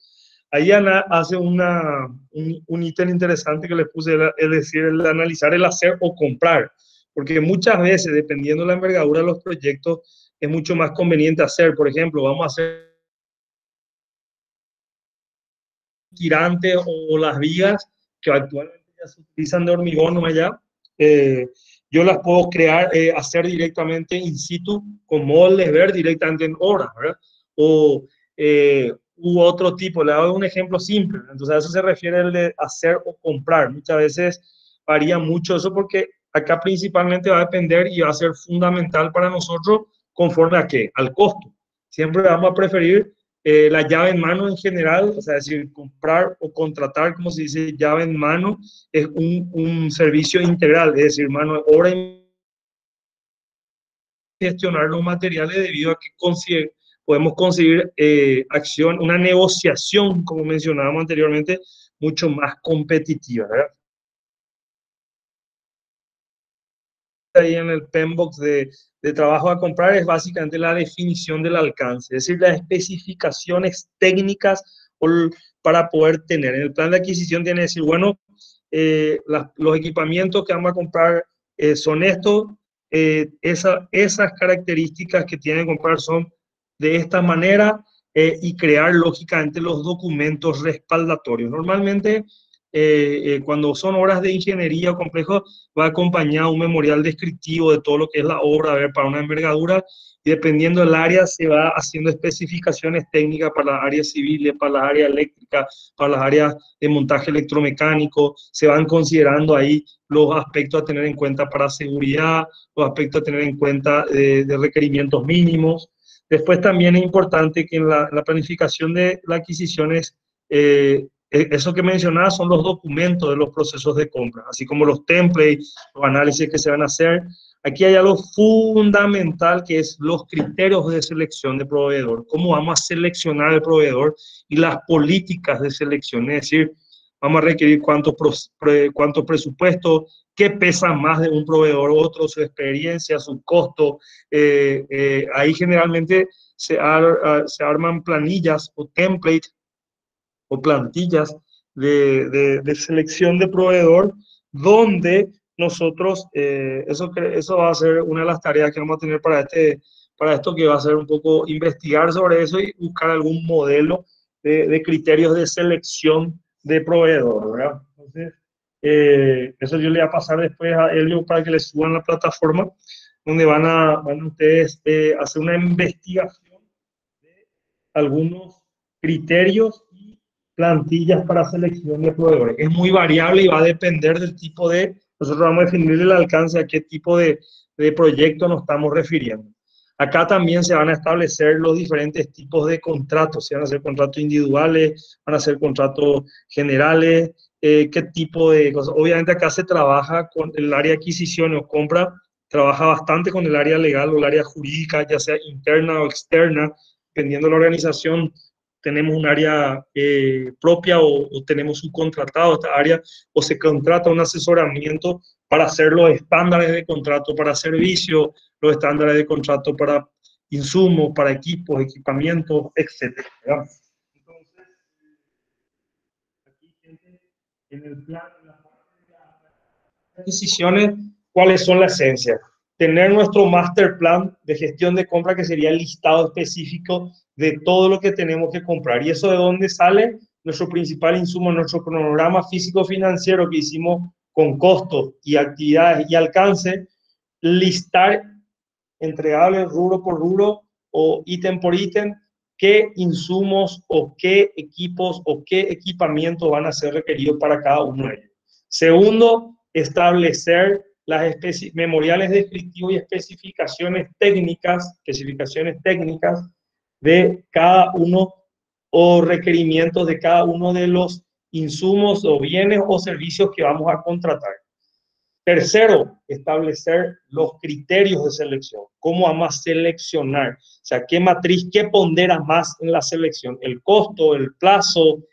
Ahí Ana hace un ítem interesante que le puse, es decir, el analizar el hacer o comprar, porque muchas veces, dependiendo de la envergadura de los proyectos, es mucho más conveniente hacer, por ejemplo, vamos a hacer tirantes o las vigas que actualmente ya se utilizan de hormigón no allá, yo las puedo crear, hacer directamente in situ, con moldes, ver directamente en obra, ¿verdad? O u otro tipo, le doy un ejemplo simple, entonces a eso se refiere el de hacer o comprar. Muchas veces varía mucho eso porque acá principalmente va a depender y va a ser fundamental para nosotros conforme a qué, al costo. Siempre vamos a preferir la llave en mano en general, o sea, es decir, comprar o contratar, como se dice, llave en mano, es un servicio integral, es decir, mano de obra y gestionar los materiales debido a que podemos conseguir acción, una negociación, como mencionábamos anteriormente, mucho más competitiva, ¿verdad? Ahí en el PEMBOK de trabajo a comprar es básicamente la definición del alcance, es decir, las especificaciones técnicas para poder tener. En el plan de adquisición tiene que decir, bueno, los equipamientos que vamos a comprar son estos, esas características que tienen que comprar son de esta manera y crear lógicamente los documentos respaldatorios. Normalmente, cuando son obras de ingeniería o complejo, va acompañado un memorial descriptivo de todo lo que es la obra, a ver, para una envergadura, y dependiendo del área se va haciendo especificaciones técnicas para las áreas civiles, para las áreas eléctricas, para las áreas de montaje electromecánico, se van considerando ahí los aspectos a tener en cuenta para seguridad, los aspectos a tener en cuenta de requerimientos mínimos. Después también es importante que en la planificación de las adquisiciones, eso que mencionaba son los documentos de los procesos de compra, así como los templates, los análisis que se van a hacer. Aquí hay algo fundamental que es los criterios de selección de proveedor, cómo vamos a seleccionar el proveedor y las políticas de selección, es decir, vamos a requerir cuánto presupuesto, qué pesa más de un proveedor u otro, su experiencia, su costo. Ahí generalmente se arman planillas o templates o plantillas de selección de proveedor, donde nosotros, eso va a ser una de las tareas que vamos a tener para esto, que va a ser un poco investigar sobre eso y buscar algún modelo de criterios de selección de proveedor, ¿verdad? Entonces, eso yo le voy a pasar después a Elio para que le suban la plataforma, donde van ustedes hacer una investigación de algunos criterios y plantillas para selección de proveedores. Es muy variable y va a depender del tipo nosotros vamos a definir el alcance a qué tipo de proyecto nos estamos refiriendo. Acá también se van a establecer los diferentes tipos de contratos, si van a ser contratos individuales, van a ser contratos generales, qué tipo de cosas. Obviamente acá se trabaja con el área de adquisición o compra, trabaja bastante con el área legal o el área jurídica, ya sea interna o externa, dependiendo de la organización. Tenemos un área propia o tenemos subcontratado esta área, o se contrata un asesoramiento para hacer los estándares de contrato para servicios, los estándares de contrato para insumos, para equipos, equipamientos, etcétera. Entonces, aquí, gente, en el plan, en la parte de las adquisiciones, ¿cuáles son la esencia? Tener nuestro master plan de gestión de compra, que sería el listado específico de todo lo que tenemos que comprar. ¿Y eso de dónde sale? Nuestro principal insumo, nuestro cronograma físico-financiero que hicimos con costos y actividades y alcance, listar entregables rubro por rubro o ítem por ítem, qué insumos o qué equipos o qué equipamientos van a ser requeridos para cada uno de ellos. Segundo, establecer las memoriales descriptivos y especificaciones técnicas de cada uno o requerimientos de cada uno de los insumos o bienes o servicios que vamos a contratar. Tercero, establecer los criterios de selección. ¿Cómo vamos a seleccionar? O sea, ¿qué matriz, qué pondera más en la selección? El costo, el plazo,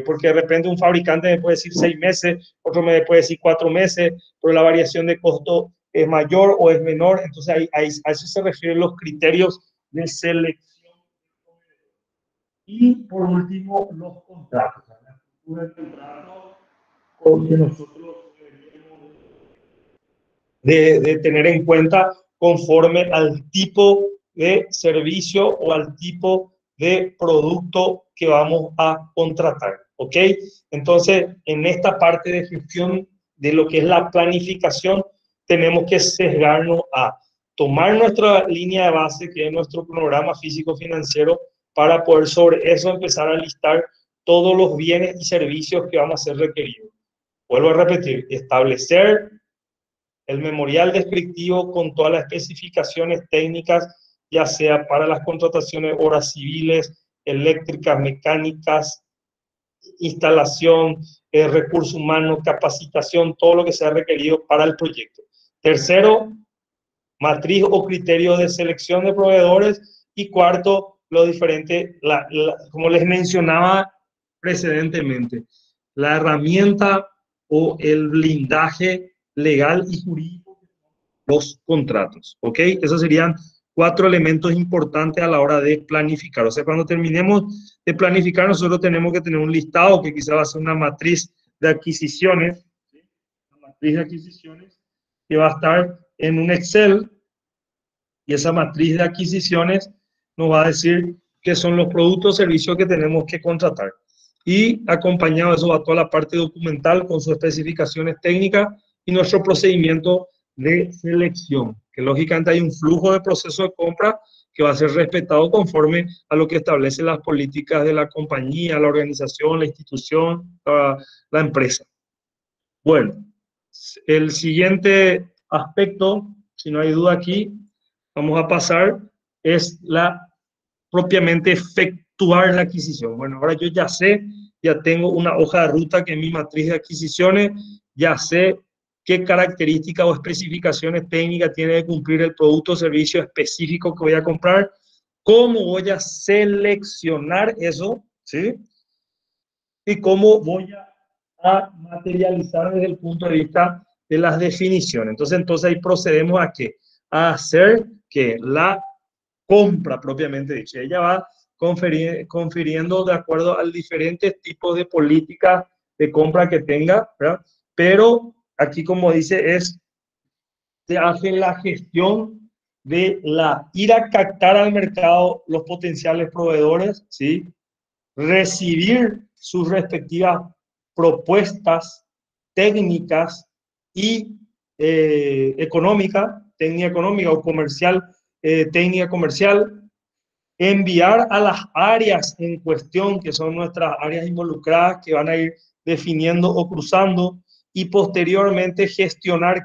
porque de repente un fabricante me puede decir 6 meses, otro me puede decir 4 meses, pero la variación de costo es mayor o es menor. Entonces, a eso se refieren los criterios de selección. Y por último, los contratos. La estructura del contrato que nosotros de tener en cuenta conforme al tipo de servicio o al tipo de producto que vamos a contratar, ¿ok? Entonces, en esta parte de gestión de lo que es la planificación, tenemos que sesgarnos a tomar nuestra línea de base, que es nuestro programa físico-financiero, para poder sobre eso empezar a listar todos los bienes y servicios que vamos a ser requeridos. Vuelvo a repetir, establecer el memorial descriptivo con todas las especificaciones técnicas, ya sea para las contrataciones, obras civiles, eléctricas, mecánicas, instalación, recursos humanos, capacitación, todo lo que sea requerido para el proyecto. Tercero, matriz o criterio de selección de proveedores. Y cuarto, lo diferente, como les mencionaba precedentemente, la herramienta o el blindaje legal y jurídico, los contratos, ¿ok? Esos serían 4 elementos importantes a la hora de planificar. O sea, cuando terminemos de planificar, nosotros tenemos que tener un listado que quizá va a ser una matriz de adquisiciones, ¿sí? Una matriz de adquisiciones que va a estar en un Excel, y esa matriz de adquisiciones nos va a decir qué son los productos o servicios que tenemos que contratar. Y acompañado de eso va toda la parte documental con sus especificaciones técnicas y nuestro procedimiento de selección, que lógicamente hay un flujo de proceso de compra que va a ser respetado conforme a lo que establecen las políticas de la compañía, la organización, la institución, la empresa. Bueno, el siguiente aspecto, si no hay duda aquí, vamos a pasar, es propiamente efectuar la adquisición. Bueno, ahora yo ya sé, ya tengo una hoja de ruta que es mi matriz de adquisiciones, ya sé qué características o especificaciones técnicas tiene que cumplir el producto o servicio específico que voy a comprar, cómo voy a seleccionar eso, ¿sí? Y cómo voy a materializar desde el punto de vista de las definiciones. Entonces ahí procedemos a ¿qué? A hacer que la compra propiamente dicha. Ella va confiriendo de acuerdo al diferentes tipos de políticas de compra que tenga, ¿verdad? Pero aquí, como dice, se hace la gestión de ir a captar al mercado los potenciales proveedores, ¿sí? Recibir sus respectivas propuestas técnicas y técnica económica o comercial, técnica comercial, enviar a las áreas en cuestión, que son nuestras áreas involucradas, que van a ir definiendo o cruzando, y posteriormente gestionar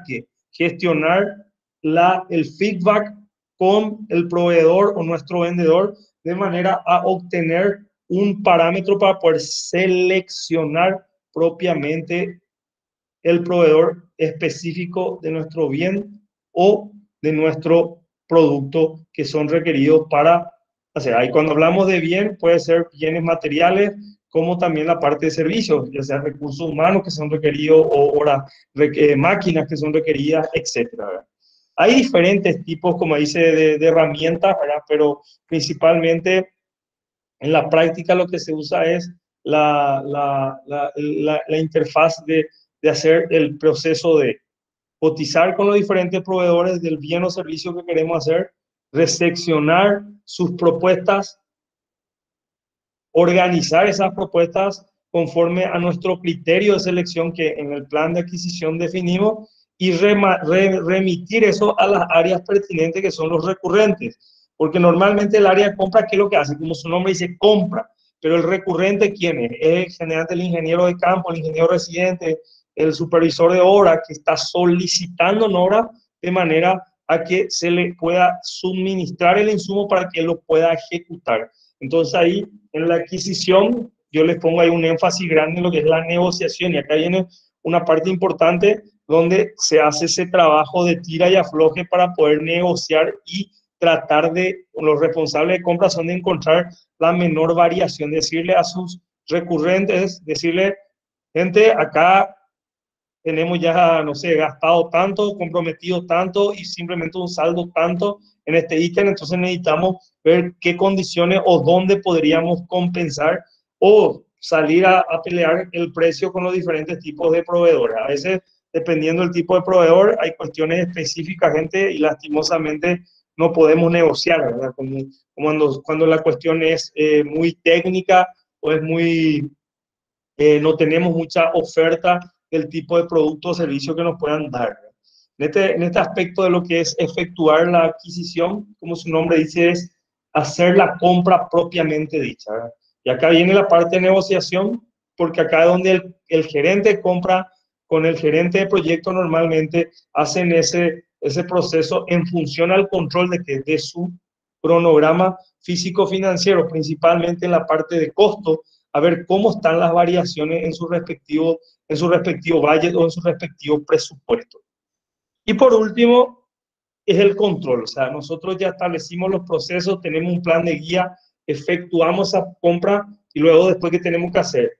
el feedback con el proveedor o nuestro vendedor, de manera a obtener un parámetro para poder seleccionar propiamente el proveedor específico de nuestro bien o de nuestro producto que son requeridos para hacer. Ahí cuando hablamos de bien, puede ser bienes materiales, como también la parte de servicios, ya sea recursos humanos que son requeridos o máquinas que son requeridas, etcétera, ¿verdad? Hay diferentes tipos, como dice, de herramientas, ¿verdad? Pero principalmente en la práctica lo que se usa es la interfaz de hacer el proceso de cotizar con los diferentes proveedores del bien o servicio que queremos hacer, recepcionar sus propuestas, organizar esas propuestas conforme a nuestro criterio de selección que en el plan de adquisición definimos y remitir eso a las áreas pertinentes que son los recurrentes. Porque normalmente el área de compra, ¿qué es lo que hace? Como su nombre dice, compra. Pero el recurrente, ¿quién es? Es generalmente el ingeniero de campo, el ingeniero residente, el supervisor de obra que está solicitando en obra de manera a que se le pueda suministrar el insumo para que él lo pueda ejecutar. Entonces ahí en la adquisición yo les pongo ahí un énfasis grande en lo que es la negociación y acá viene una parte importante donde se hace ese trabajo de tira y afloje para poder negociar y tratar de, los responsables de compra son de encontrar la menor variación, decirle a sus recurrentes, decirle, gente, acá tenemos ya, no sé, gastado tanto, comprometido tanto y simplemente un saldo tanto en este ítem, entonces necesitamos ver qué condiciones o dónde podríamos compensar o salir a pelear el precio con los diferentes tipos de proveedores. A veces, dependiendo del tipo de proveedor, hay cuestiones específicas, gente, y lastimosamente no podemos negociar, ¿verdad? Como cuando la cuestión es muy técnica o es muy, no tenemos mucha oferta del tipo de producto o servicio que nos puedan dar. En este aspecto de lo que es efectuar la adquisición, como su nombre dice, es hacer la compra propiamente dicha, ¿verdad? Y acá viene la parte de negociación, porque acá es donde el gerente de compra con el gerente de proyecto normalmente hacen ese proceso en función al control de su cronograma físico-financiero, principalmente en la parte de costo, a ver cómo están las variaciones en su respectivo budget o en su respectivo presupuesto. Y por último, es el control. O sea, nosotros ya establecimos los procesos, tenemos un plan de guía, efectuamos esa compra y luego después, ¿qué tenemos que hacer?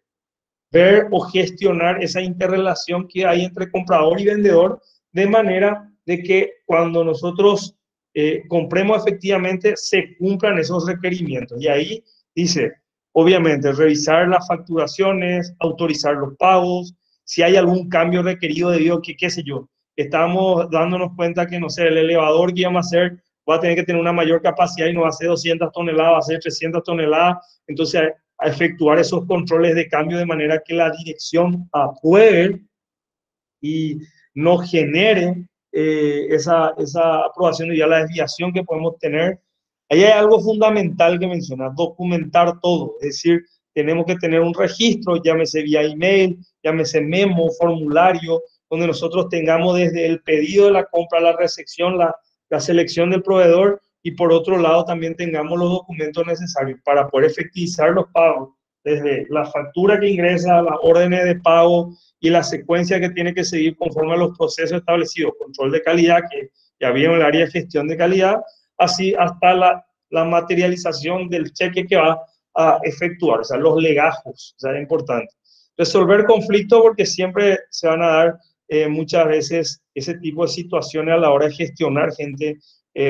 Ver o gestionar esa interrelación que hay entre comprador y vendedor de manera de que cuando nosotros compremos efectivamente se cumplan esos requerimientos. Y ahí dice, obviamente, revisar las facturaciones, autorizar los pagos, si hay algún cambio requerido debido a que, qué sé yo, estamos dándonos cuenta que, no sé, el elevador que íbamos a hacer va a tener que tener una mayor capacidad y no va a ser 200 toneladas, va a ser 300 toneladas. Entonces, a efectuar esos controles de cambio de manera que la dirección apruebe y no genere esa aprobación y ya la desviación que podemos tener. Ahí hay algo fundamental que mencionar, documentar todo, es decir, tenemos que tener un registro, llámese vía email, llámese memo, formulario, donde nosotros tengamos desde el pedido de la compra, la recepción, la selección del proveedor y por otro lado también tengamos los documentos necesarios para poder efectivizar los pagos, desde la factura que ingresa, las órdenes de pago y la secuencia que tiene que seguir conforme a los procesos establecidos, control de calidad que ya había en el área de gestión de calidad, así hasta la materialización del cheque que va a efectuar, o sea, los legajos, o sea, es importante. Resolver conflictos porque siempre se van a dar muchas veces ese tipo de situaciones a la hora de gestionar gente,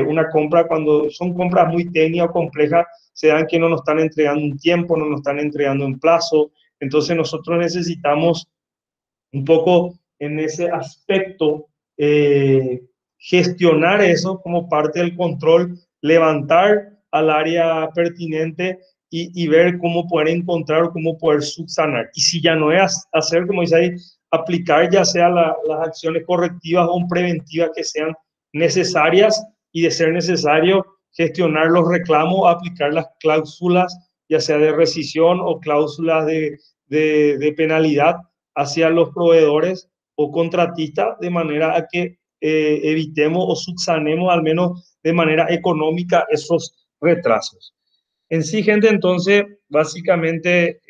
una compra, cuando son compras muy técnicas o complejas, se dan que no nos están entregando un tiempo, no nos están entregando un plazo, entonces nosotros necesitamos un poco en ese aspecto gestionar eso como parte del control, levantar al área pertinente y ver cómo poder encontrar o cómo poder subsanar. Y si ya no es hacer, como dice ahí, aplicar ya sea las acciones correctivas o preventivas que sean necesarias y de ser necesario gestionar los reclamos, aplicar las cláusulas, ya sea de rescisión o cláusulas de penalidad hacia los proveedores o contratistas de manera a que evitemos o subsanemos al menos de manera económica esos retrasos. En sí, gente, entonces, básicamente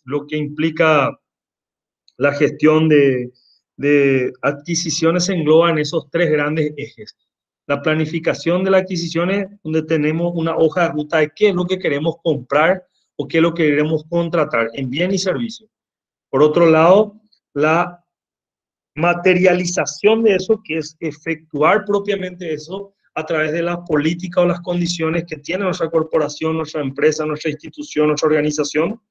lo que implica la gestión de adquisiciones se engloban esos tres grandes ejes. La planificación de las adquisiciones, donde tenemos una hoja de ruta de qué es lo que queremos comprar o qué es lo que queremos contratar en bien y servicio. Por otro lado, la materialización de eso, que es efectuar propiamente eso a través de las políticas o las condiciones que tiene nuestra corporación, nuestra empresa, nuestra institución, nuestra organización.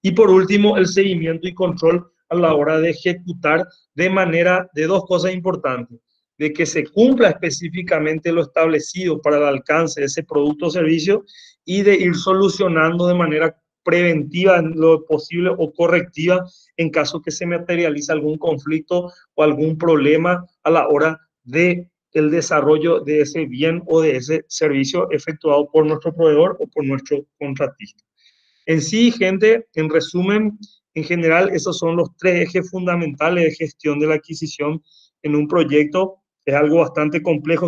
Y por último, el seguimiento y control a la hora de ejecutar de manera de dos cosas importantes: de que se cumpla específicamente lo establecido para el alcance de ese producto o servicio, y de ir solucionando de manera preventiva en lo posible o correctiva en caso que se materialice algún conflicto o algún problema a la hora de el desarrollo de ese bien o de ese servicio efectuado por nuestro proveedor o por nuestro contratista. En sí, gente, en resumen, en general, esos son los tres ejes fundamentales de gestión de la adquisición en un proyecto. Es algo bastante complejo,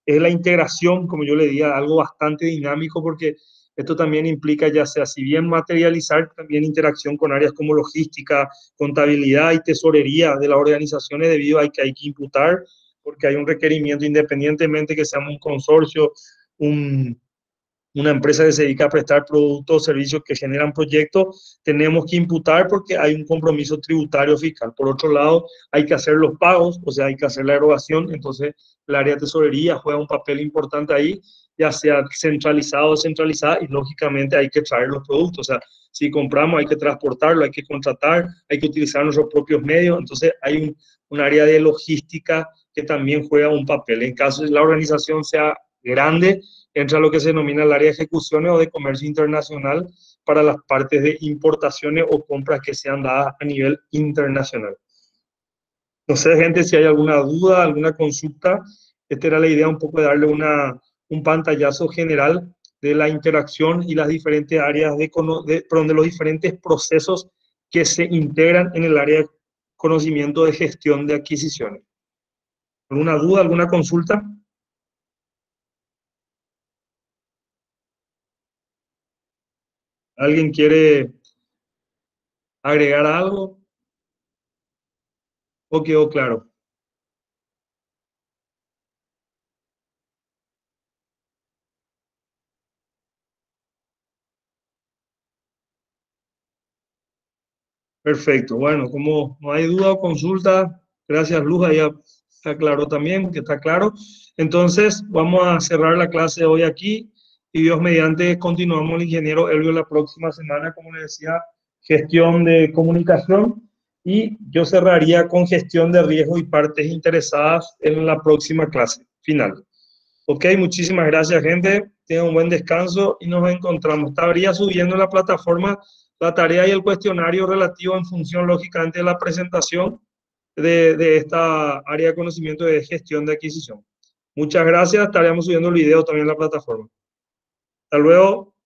es la integración, como yo le diría, algo bastante dinámico, porque esto también implica, ya sea, si bien materializar, también interacción con áreas como logística, contabilidad y tesorería de las organizaciones, debido a que hay que imputar, porque hay un requerimiento, independientemente que seamos un consorcio, una empresa que se dedica a prestar productos o servicios que generan proyectos, tenemos que imputar porque hay un compromiso tributario fiscal. Por otro lado, hay que hacer los pagos, o sea, hay que hacer la erogación. Entonces, el área de tesorería juega un papel importante ahí, ya sea centralizado o descentralizada, y lógicamente hay que traer los productos. O sea, si compramos, hay que transportarlo, hay que contratar, hay que utilizar nuestros propios medios. Entonces, hay un área de logística que también juega un papel. En caso de la organización sea grande, entra lo que se denomina el área de ejecuciones o de comercio internacional para las partes de importaciones o compras que sean dadas a nivel internacional. No sé, gente, si hay alguna duda, alguna consulta. Esta era la idea, un poco de darle un pantallazo general de la interacción y las diferentes áreas de los diferentes procesos que se integran en el área de conocimiento de gestión de adquisiciones. ¿Alguna duda, alguna consulta? ¿Alguien quiere agregar algo? ¿O quedó claro? Perfecto. Bueno, como no hay duda o consulta, gracias Luz, ya está claro también, que está claro. Entonces, vamos a cerrar la clase de hoy aquí, y Dios mediante continuamos el ingeniero Elvio la próxima semana, como les decía, gestión de comunicación, y yo cerraría con gestión de riesgo y partes interesadas en la próxima clase final. Ok, muchísimas gracias, gente. Tengan un buen descanso y nos encontramos. Estaría subiendo en la plataforma la tarea y el cuestionario relativo en función, lógicamente, de la presentación de esta área de conocimiento de gestión de adquisición. Muchas gracias. Estaremos subiendo el video también en la plataforma. Hasta luego.